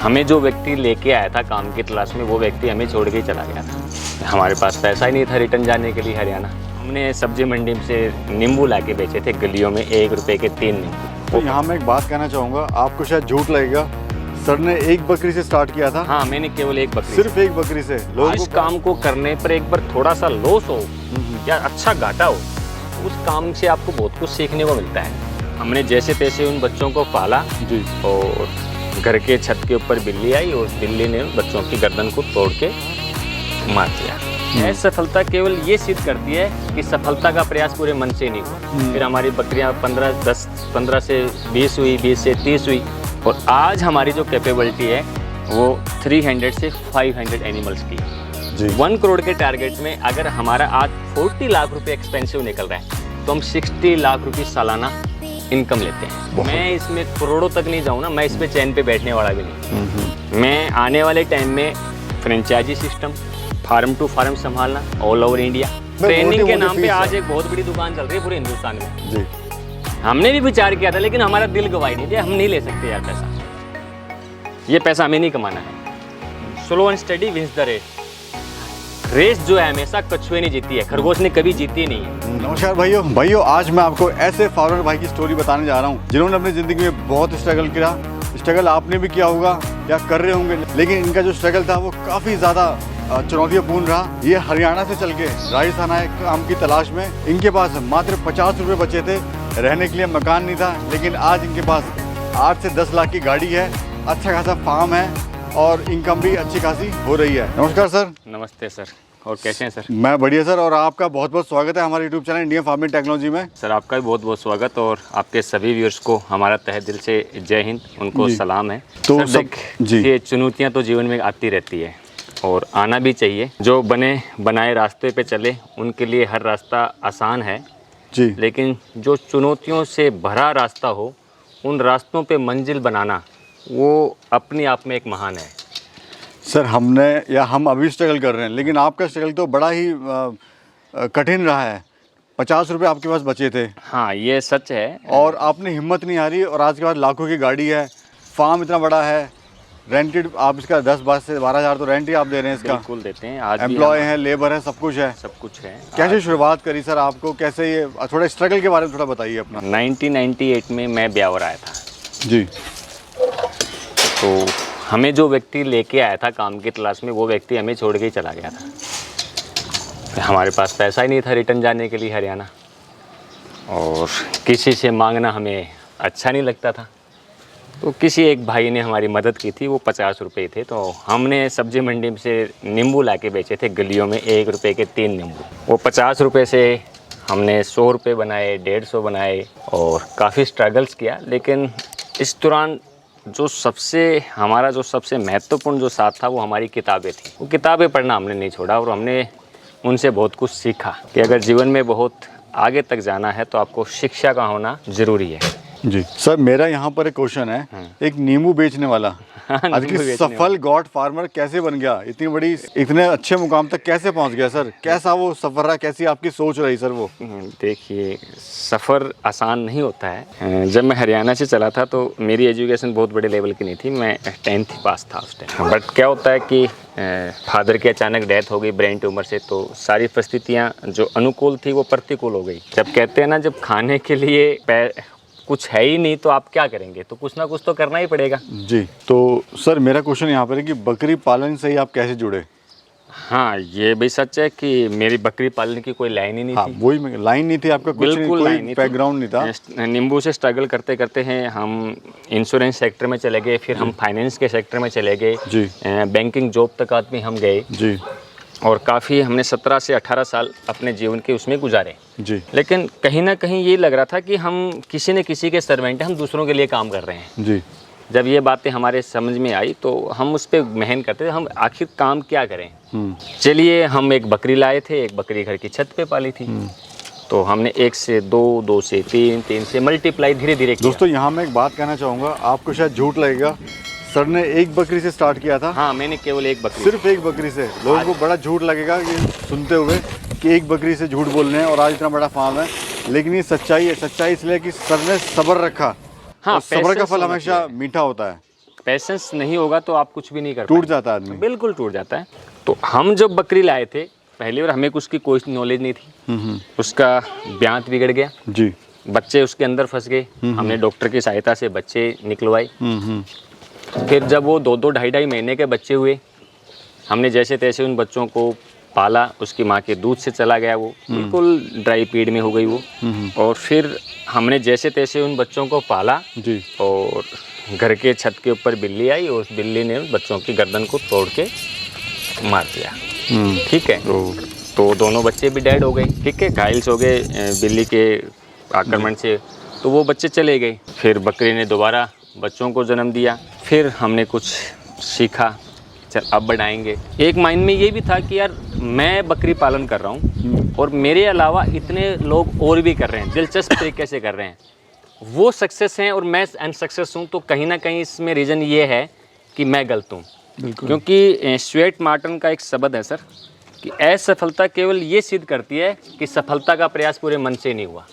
हमें जो व्यक्ति लेके आया था काम की तलाश में, वो व्यक्ति हमें छोड़ के ही चला गया था। हमारे पास पैसा ही नहीं था रिटर्न जाने के लिए हरियाणा। हमने सब्जी मंडी से नींबू ला के बेचे थे गलियों में 1 रुपए के 3 नींबू। तो यहाँ मैं एक बात कहना चाहूँगा, आपको शायद झूठ लगेगा, सर ने एक बकरी से स्टार्ट किया था। हाँ, मैंने केवल एक बकरी, सिर्फ एक बकरी से लोगों इस काम को करने पर एक बार थोड़ा सा लॉस हो या अच्छा घाटा हो, उस काम से आपको बहुत कुछ सीखने को मिलता है। हमने जैसे तैसे उन बच्चों को पाला जी, और घर के छत के ऊपर बिल्ली आई और बिल्ली ने उन बच्चों की गर्दन को तोड़ के मार दिया। यह सफलता केवल ये सिद्ध करती है कि सफलता का प्रयास पूरे मन से नहीं हुआ। फिर हमारी बकरियां 15 से 20 हुई, 20 से 30 हुई, और आज हमारी जो कैपेबिलिटी है वो 300 से 500 एनिमल्स की है। 1 करोड़ के टारगेट में अगर हमारा आज 40 लाख रुपए एक्सपेंसिव निकल रहा है तो हम 60 लाख रुपए सालाना इनकम लेते हैं। मैं इसमें करोड़ों तक नहीं जाऊँ ना, मैं इस पे चैन पे बैठने वाला भी नहीं। मैं आने वाले टाइम में franchise system, farm to farm संभालना ऑल ओवर इंडिया, ट्रेनिंग के नाम पे आज एक बहुत बड़ी दुकान चल रही है पूरे हिंदुस्तान में जी। हमने भी विचार किया था, लेकिन हमारा दिल गवाही नहीं दिया, हम नहीं ले सकते यार पैसा, ये पैसा हमें नहीं कमाना है। Slow and study wins the race. Race जो है हमेशा कछुए ने जीती है, खरगोश ने कभी जीती नहीं है। नमस्कार भाइयों, आज मैं आपको ऐसे फार्मर भाई की स्टोरी बताने जा रहा हूँ जिन्होंने अपनी ज़िंदगी में बहुत स्ट्रगल किया। स्ट्रगल आपने भी किया होगा या कर रहे होंगे, लेकिन इनका जो स्ट्रगल था वो काफ़ी ज़्यादा चुनौतियापूर्ण रहा। ये हरियाणा से चल के राजस्थान आए काम की तलाश में। इनके पास मात्र 50 रुपये बचे थे, रहने के लिए मकान नहीं था, लेकिन आज इनके पास 8 से 10 लाख की गाड़ी है, अच्छा खासा फार्म है और इनकम भी अच्छी खासी हो रही है। नमस्कार सर। नमस्ते सर, और कैसे हैं सर? मैं बढ़िया सर, और आपका बहुत बहुत स्वागत है हमारे YouTube channel Indian farming technology में। सर आपका भी बहुत बहुत स्वागत, और आपके सभी व्यूअर्स को हमारा तहे दिल से जय हिंद, उनको सलाम है। तो सर जी, ये चुनौतियाँ तो जीवन में आती रहती है और आना भी चाहिए। जो बने बनाए रास्ते पे चले उनके लिए हर रास्ता आसान है जी, लेकिन जो चुनौतियों से भरा रास्ता हो, उन रास्तों पे मंजिल बनाना वो अपने आप में एक महान है। सर हम अभी स्ट्रगल कर रहे हैं, लेकिन आपका स्ट्रगल तो बड़ा ही कठिन रहा है। 50 रुपये आपके पास बचे थे। हाँ, ये सच है। और आपने हिम्मत नहीं हारी, और आज के बाद लाखों की गाड़ी है, फार्म इतना बड़ा है, रेंटेड आप इसका 10 से 12 हज़ार तो रेंट ही आप दे रहे हैं इसका। बिल्कुल देते हैं, आज एम्प्लॉय हैं, लेबर है, सब कुछ है। सब कुछ है। कैसे शुरुआत करी सर आपको, कैसे ये थोड़ा स्ट्रगल के बारे में थोड़ा बताइए अपना। 1998 में मैं ब्यावर आया था जी। तो हमें जो व्यक्ति लेके आया था काम की तलाश में, वो व्यक्ति हमें छोड़ के ही चला गया था। हमारे पास पैसा ही नहीं था रिटर्न जाने के लिए हरियाणा, और किसी से मांगना हमें अच्छा नहीं लगता था। तो किसी एक भाई ने हमारी मदद की थी, वो 50 रुपये थे, तो हमने सब्जी मंडी से नींबू ला के बेचे थे गलियों में 1 रुपए के 3 नींबू। वो 50 रुपये से हमने 100 रुपये बनाए, 150 बनाए, और काफ़ी स्ट्रगल्स किया। लेकिन इस दौरान जो सबसे महत्वपूर्ण जो साथ था वो हमारी किताबें थी। वो किताबें पढ़ना हमने नहीं छोड़ा, और हमने उनसे बहुत कुछ सीखा कि अगर जीवन में बहुत आगे तक जाना है तो आपको शिक्षा का होना ज़रूरी है। जी सर, मेरा यहाँ पर एक क्वेश्चन है। एक नींबू बेचने वाला आज की सफल गॉड फार्मर कैसे बन गया, इतने अच्छे मुकाम तक कैसे पहुँच गया सर? कैसा वो सफ़र रहा, कैसी आपकी सोच रही सर वो? देखिए, सफ़र आसान नहीं होता है। जब मैं हरियाणा से चला था तो मेरी एजुकेशन बहुत बड़े लेवल की नहीं थी, मैं 10th पास था उस टाइम। बट क्या होता है कि फादर की अचानक डेथ हो गई ब्रेन ट्यूमर से, तो सारी परिस्थितियाँ जो अनुकूल थी वो प्रतिकूल हो गई। जब कहते हैं ना, जब खाने के लिए कुछ है ही नहीं तो आप क्या करेंगे, तो कुछ ना कुछ तो करना ही पड़ेगा। जी। तो सर मेरा क्वेश्चन यहाँ पर है कि बकरी पालन से ही आप कैसे जुड़े? हाँ, ये भी सच है कि मेरी बकरी पालन की कोई लाइन ही नहीं थी। वही लाइन नहीं थी आपका, कुछ कोई बैकग्राउंड नहीं था। नींबू से स्ट्रगल करते करते हैं हम इंश्योरेंस सेक्टर में चले गए, फिर हम फाइनेंस के सेक्टर में चले गए जी। बैंकिंग जॉब तक आदमी हम गए जी, और काफ़ी हमने 17 से 18 साल अपने जीवन के उसमें गुजारे जी। लेकिन कहीं ना कहीं ये लग रहा था कि हम किसी न किसी के सर्वेंट हैं, हम दूसरों के लिए काम कर रहे हैं जी। जब ये बातें हमारे समझ में आई तो हम उस पर मेहनत करते थे, हम आखिर काम क्या करें। चलिए, हम एक बकरी लाए थे, एक बकरी घर की छत पे पाली थी, तो हमने 1 से 2, 2 से 3, 3 से मल्टीप्लाई धीरे धीरे किया। दोस्तों, यहाँ मैं एक बात कहना चाहूँगा, आपको शायद झूठ लगेगा, सर ने एक बकरी से स्टार्ट किया था। हाँ, मैंने केवल एक बकरी, सिर्फ एक बकरी से। लोगों को बड़ा झूठ लगेगा ये सुनते हुए कि एक बकरी से झूठ बोल रहे हैं और आज इतना बड़ा फार्म है, लेकिन ये सच्चाई है। सच्चाई इसलिए कि सर ने सब्र रखा। हाँ, सब्र का फल हमेशा मीठा होता है। पैसेंस नहीं होगा तो आप कुछ भी नहीं कर टूट पाएंगे। जाता है आदमी। बिल्कुल टूट जाता है। तो हम जब बकरी लाए थे पहली बार, हमें उसकी कोई नॉलेज नहीं थी। उसका ब्यांत बिगड़ गया जी। बच्चे उसके अंदर फंस गए। हमने डॉक्टर की सहायता से बच्चे निकलवाए। फिर जब वो 2-2 ढाई महीने के बच्चे हुए, हमने जैसे तैसे उन बच्चों को पाला। उसकी माँ के दूध से चला गया, वो बिल्कुल ड्राई पीड में हो गई वो। और फिर हमने जैसे तैसे उन बच्चों को पाला जी। और घर के छत के ऊपर बिल्ली आई और उस बिल्ली ने बच्चों की गर्दन को तोड़ के मार दिया। ठीक है, तो दोनों बच्चे भी डेड हो गए। ठीक है, घायल हो गए बिल्ली के आक्रमण से। तो वो बच्चे चले गए। फिर बकरी ने दोबारा बच्चों को जन्म दिया। फिर हमने कुछ सीखा, चल अब बढ़ाएंगे। एक माइंड में ये भी था कि यार मैं बकरी पालन कर रहा हूँ और मेरे अलावा इतने लोग और भी कर रहे हैं, दिलचस्प तरीके से कर रहे हैं, वो सक्सेस हैं और मैं अनसक्सेस हूँ। तो कहीं ना कहीं इसमें रीज़न ये है कि मैं गलत हूँ। क्योंकि स्टुअर्ट मार्टन का एक शब्द है सर कि असफलता केवल ये सिद्ध करती है कि सफलता का प्रयास पूरे मन से नहीं हुआ।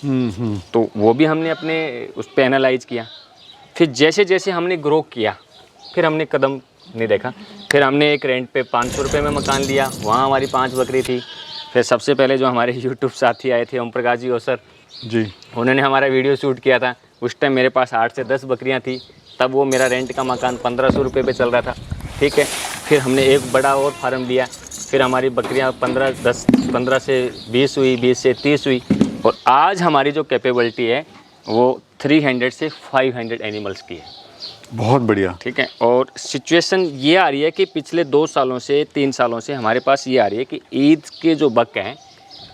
तो वो भी हमने अपने उस पर एनालाइज किया। फिर जैसे जैसे हमने ग्रो किया, फिर हमने कदम नहीं देखा। फिर हमने एक रेंट पे 500 रुपये में मकान लिया, वहाँ हमारी 5 बकरी थी। फिर सबसे पहले जो हमारे यूट्यूब साथी आए थे ओम प्रकाश जी और सर जी, उन्होंने हमारा वीडियो शूट किया था। उस टाइम मेरे पास 8 से 10 बकरियां थी। तब वो मेरा रेंट का मकान 1500 रुपये पे चल रहा था। ठीक है, फिर हमने एक बड़ा और फार्म लिया। फिर हमारी बकरियां 15 से 20 हुई, 20 से 30 हुई और आज हमारी जो कैपेबिलिटी है वो 300 से 500 एनिमल्स की है। बहुत बढ़िया। ठीक है, और सिचुएशन ये आ रही है कि पिछले 2 सालों से 3 सालों से हमारे पास ये आ रही है कि ईद के जो बक हैं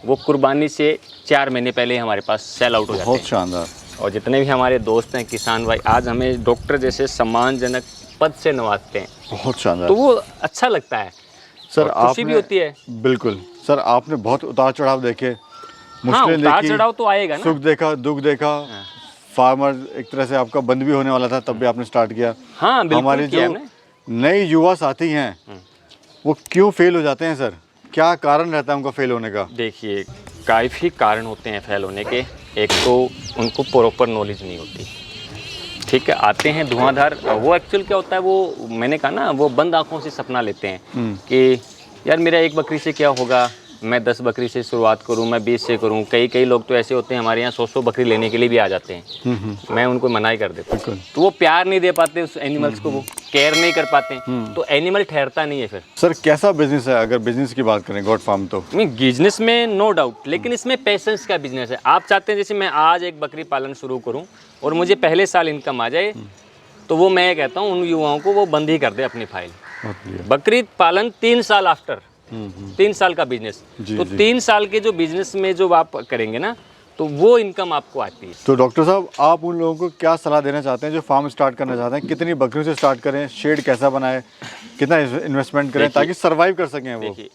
वो कुर्बानी से 4 महीने पहले ही हमारे पास सेल आउट हो जाते हैं। बहुत शानदार। और जितने भी हमारे दोस्त हैं किसान भाई, आज हमें डॉक्टर जैसे सम्मानजनक पद से नवाजते हैं। बहुत शानदार। तो वो अच्छा लगता है सर, और खुशी भी होती है। बिल्कुल सर, आपने बहुत उतार चढ़ाव देखे, हाँ, मुश्किलें उतार देखी, चढ़ाव तो आएगा ना। सुख देखा, दुख देखा। फार्मर एक तरह से आपका बंद भी होने वाला था, तब भी आपने स्टार्ट किया। हाँ, बिल्कुल हमारे किया जो हमने। नए युवा साथी हैं वो क्यों फेल हो जाते हैं सर? क्या कारण रहता है उनका फेल होने का? देखिए, काफ़ी कारण होते हैं फेल होने के। एक तो उनको प्रॉपर नॉलेज नहीं होती। ठीक है, आते हैं धुआंधार। वो एक्चुअल क्या होता है, वो मैंने कहा ना, वो बंद आंखों से सपना लेते हैं कि यार मेरा एक बकरी से क्या होगा, मैं 10 बकरी से शुरुआत करूं, मैं 20 से करूं। कई लोग तो ऐसे होते हैं हमारे यहाँ 100 बकरी लेने के लिए भी आ जाते हैं। मैं उनको मना ही कर देता हूँ। तो वो प्यार नहीं दे पाते उस एनिमल्स को, वो केयर नहीं कर पाते, तो एनिमल ठहरता नहीं है फिर। सर, कैसा बिजनेस है? अगर बिजनेस की बात करें, गॉड फार्म तो बिजनेस में नो डाउट, लेकिन इसमें पेशेंस का बिजनेस है। आप चाहते हैं जैसे मैं आज एक बकरी पालन शुरू करूं और मुझे पहले साल इनकम आ जाए, तो वो मैं कहता हूँ उन युवाओं को वो बंद ही कर दे अपनी फाइल। बकरी पालन 3 साल आफ्टर, 3 साल का बिजनेस। तो 3 साल के जो बिजनेस में जो आप करेंगे ना, तो वो इनकम आपको आती है। तो डॉक्टर साहब, आप उन लोगों को क्या सलाह देना चाहते हैं जो फार्म स्टार्ट करना चाहते हैं? कितनी बकरियों से स्टार्ट करें, शेड कैसा बनाए, कितना इन्वेस्टमेंट करें ताकि सर्वाइव कर सकें वो? देखिए,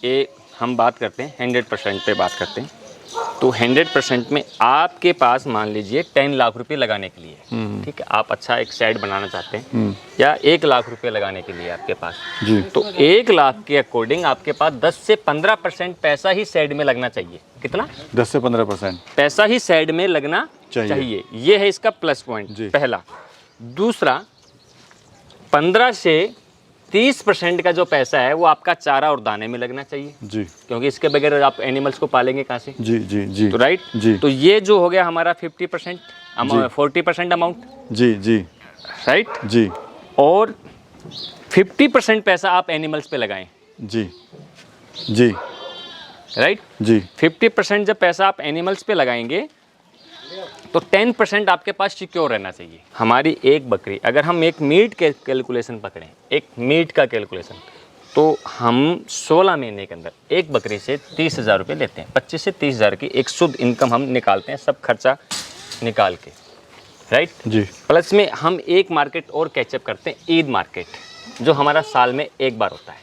ये हम बात करते हैं 100% पे बात करते हैं। तो 100% में आपके पास मान लीजिए 10 लाख रुपए लगाने के लिए, ठीक है, आप अच्छा एक शेड बनाना चाहते हैं, या 1 लाख रुपए लगाने के लिए आपके पास जी, तो 1 लाख के अकॉर्डिंग आपके पास 10 से 15% पैसा ही शेड में लगना चाहिए। कितना? 10 से 15% पैसा ही शेड में लगना चाहिए। ये है इसका प्लस पॉइंट पहला। दूसरा, 15 से 30% का जो पैसा है वो आपका चारा और दाने में लगना चाहिए जी, क्योंकि इसके बगैर आप एनिमल्स को पालेंगे कहाँ से? जी जी जी, तो राइट जी। तो ये जो हो गया हमारा 50%, 40% अमाउंट, जी जी राइट जी, और 50% पैसा आप एनिमल्स पे लगाएं, जी जी, राइट जी। 50% जब पैसा आप एनिमल्स पे लगाएंगे तो 10% आपके पास सिक्योर रहना चाहिए। हमारी एक बकरी, अगर हम एक मीट के कैलकुलेशन पकड़ें, एक मीट का कैलकुलेशन, तो हम 16 महीने के अंदर एक बकरी से 30,000 रुपये लेते हैं। 25 से 30,000 की एक शुद्ध इनकम हम निकालते हैं, सब खर्चा निकाल के, राइट जी। प्लस में हम एक मार्केट और कैचअप करते हैं, ईद मार्केट, जो हमारा साल में एक बार होता है,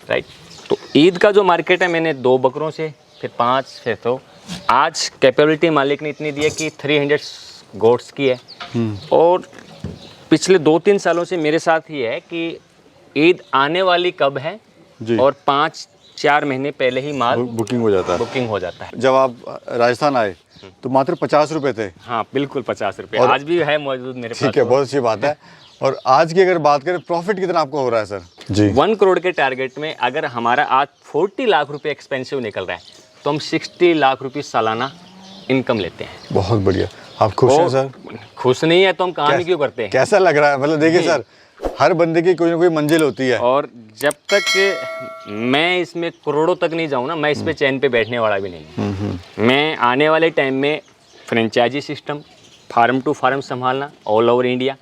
राइट। तो ईद का जो मार्केट है, मैंने 2 बकरों से, फिर 5, फिर तो आज कैपेबिलिटी मालिक ने इतनी दी है कि 300 गोट्स की है। और पिछले 2-3 सालों से मेरे साथ ही है कि ईद आने वाली कब है जी। और 5-4 महीने पहले ही माल बुकिंग हो जाता है। बुकिंग हो जाता है। जब आप राजस्थान आए तो मात्र 50 रुपए थे। हाँ बिल्कुल 50 रुपये, और आज भी है मौजूद मेरे पास। ठीक है, बहुत अच्छी बात है। और आज की अगर बात करें प्रॉफिट कितना आपको हो रहा है सर? जी 1 करोड़ के टारगेट में अगर हमारा आज 40 लाख रुपए एक्सपेंसिव निकल रहा है तो हम 60 लाख रुपए सालाना इनकम लेते हैं। बहुत बढ़िया। आप खुश हैं सर? खुश नहीं है तो हम काम ही क्यों करते हैं? कैसा लग रहा है? मतलब देखिए सर, हर बंदे की कोई ना कोई मंजिल होती है, और जब तक मैं इसमें करोड़ों तक नहीं जाऊँ ना, मैं इस पे चैन पे बैठने वाला भी नहीं हूँ। मैं आने वाले टाइम में franchise system, farm to farm संभालना ऑल ओवर इंडिया,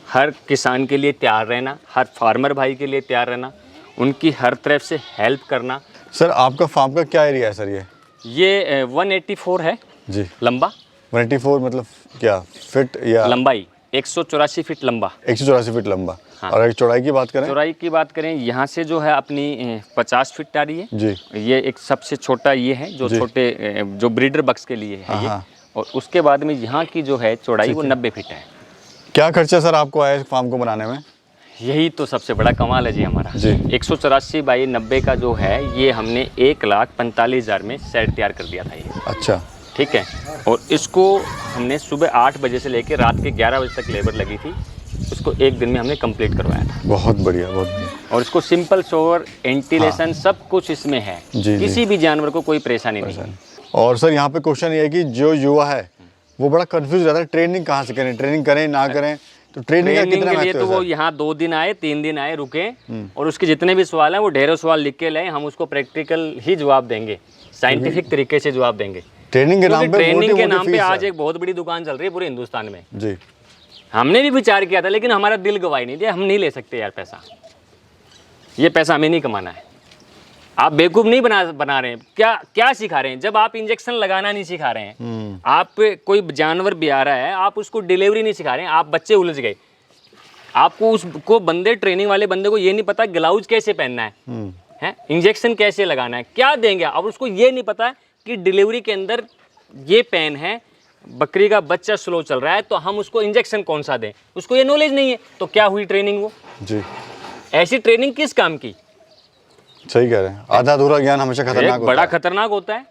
हर किसान के लिए तैयार रहना, हर फार्मर भाई के लिए तैयार रहना, उनकी हर तरफ से हेल्प करना। सर आपका फार्म का क्या एरिया है सर? ये 184 है जी लंबा। 184 मतलब क्या फिट या लंबाई 184 फीट लंबा, 184 फीट लंबा। हाँ। और अगर चौड़ाई की बात करें? चौड़ाई की बात करें यहाँ से जो है अपनी 50 फीट आ रही है जी। ये एक सबसे छोटा ये है जो छोटे जो ब्रीडर बक्स के लिए है ये। और उसके बाद में यहाँ की जो है चौड़ाई वो 90 फीट है। क्या खर्चा सर आपको आया इस फार्म को बनाने में? यही तो सबसे बड़ा कमाल है जी हमारा जी। 184 बाई 90 का जो है ये हमने 1,45,000 में सेट तैयार कर दिया था ये। अच्छा ठीक है। और इसको हमने सुबह 8 बजे से लेकर रात के 11 बजे तक लेबर लगी थी, उसको एक दिन में हमने कंप्लीट करवाया था। बहुत बढ़िया, बहुत बढ़िया। और इसको सिंपल शोर वेंटिलेशन सब कुछ इसमें है। जी, किसी भी जानवर को कोई परेशानी नहीं है। और सर यहाँ पे क्वेश्चन ये है कि जो युवा है वो बड़ा कंफ्यूज रहता है, ट्रेनिंग कहाँ से करें, ट्रेनिंग करें ना करें, तो ट्रेनिंग का कितना के लिए महत्व तो है वो सर? यहाँ 2 दिन आए 3 दिन आए रुके और उसके जितने भी सवाल हैं वो ढेरों सवाल लिख के लाए, हम उसको प्रैक्टिकल ही जवाब देंगे, साइंटिफिक तरीके से जवाब देंगे। ट्रेनिंग के नाम पे ट्रेनिंग के नाम पे फीस आज है। एक बहुत बड़ी दुकान चल रही है पूरे हिंदुस्तान में। जी हमने भी विचार किया था लेकिन हमारा दिल गवाही नहीं दिया, हम नहीं ले सकते यार पैसा, ये पैसा हमें नहीं कमाना है। आप बेवकूफ़ नहीं बना रहे हैं, क्या सिखा रहे हैं? जब आप इंजेक्शन लगाना नहीं सिखा रहे हैं, आप कोई जानवर भी आ रहा है आप उसको डिलीवरी नहीं सिखा रहे हैं, आप बच्चे उलझ गए। आपको उसको ट्रेनिंग वाले बंदे को ये नहीं पता ग्लाउज कैसे पहनना है, इंजेक्शन कैसे लगाना है, क्या देंगे, और उसको ये नहीं पता कि डिलीवरी के अंदर ये पेन है, बकरी का बच्चा स्लो चल रहा है तो हम उसको इंजेक्शन कौन सा दें, उसको ये नॉलेज नहीं है। तो क्या हुई ट्रेनिंग वो? जी ऐसी ट्रेनिंग किस काम की? सही कह रहे हैं, आधा अधूरा ज्ञान हमेशा खतरनाक बड़ा खतरनाक होता है।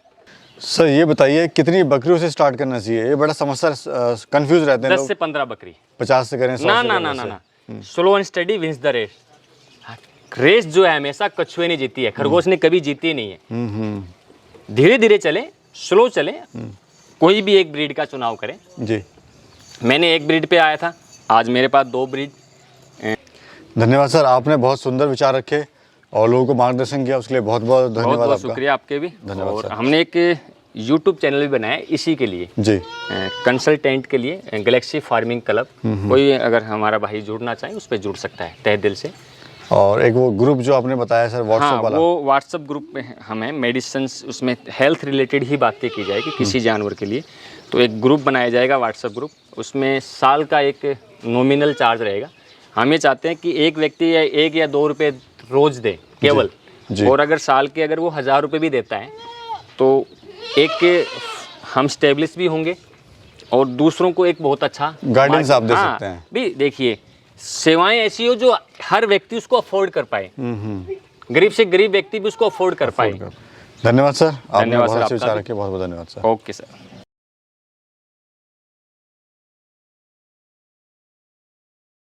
सर ये बताइए कितनी बकरियों से स्टार्ट करना चाहिए? ये बड़ा समस्या, कंफ्यूज रहते हैं 10 से 15 बकरी। 50 से करें, 100 ना से ना करें, ना ना ना, slow and study wins the race. Race जो है हमेशा कछुए ने जीती है, खरगोश ने कभी जीती नहीं है। धीरे धीरे चले, स्लो चले, कोई भी एक ब्रीड का चुनाव करें। जी मैंने एक ब्रीड पे आया था, आज मेरे पास 2 ब्रीड। धन्यवाद सर, आपने बहुत सुंदर विचार रखे और लोगों को मार्गदर्शन किया, उसके लिए बहुत बहुत धन्यवाद। बहुत शुक्रिया आपके भी। धन्यवाद और सर। हमने एक यूट्यूब चैनल भी बनाया इसी के लिए जी, कंसल्टेंट के लिए, गैलेक्सी फार्मिंग क्लब। कोई अगर हमारा भाई जुड़ना चाहे उस पर जुड़ सकता है तहे दिल से। और एक वो ग्रुप जो आपने बताया सर व्हाट्सएप वाला, वो व्हाट्सएप ग्रुप में हम हैं, मेडिसिन, उसमें हेल्थ रिलेटेड ही बातें की जाएगी किसी जानवर के लिए। तो एक ग्रुप बनाया जाएगा व्हाट्सएप ग्रुप, उसमें साल का एक नॉमिनल चार्ज रहेगा। हम ये चाहते हैं कि एक व्यक्ति या 1 या 2 रुपये रोज़ दे केवल। जी। और अगर साल के अगर वो 1000 रुपये भी देता है तो एक हम स्टेब्लिश भी होंगे और दूसरों को एक बहुत अच्छा गाइडेंस आप दे सकते हैं। भी देखिए, सेवाएं ऐसी हो जो हर व्यक्ति उसको अफोर्ड कर पाए, गरीब से गरीब व्यक्ति भी उसको अफोर्ड कर पाए। धन्यवाद सर, आपने धन्यवाद बहुत सर, अच्छे आपका विचार भी। रखे, बहुत बहुत धन्यवाद सर। Okay sir.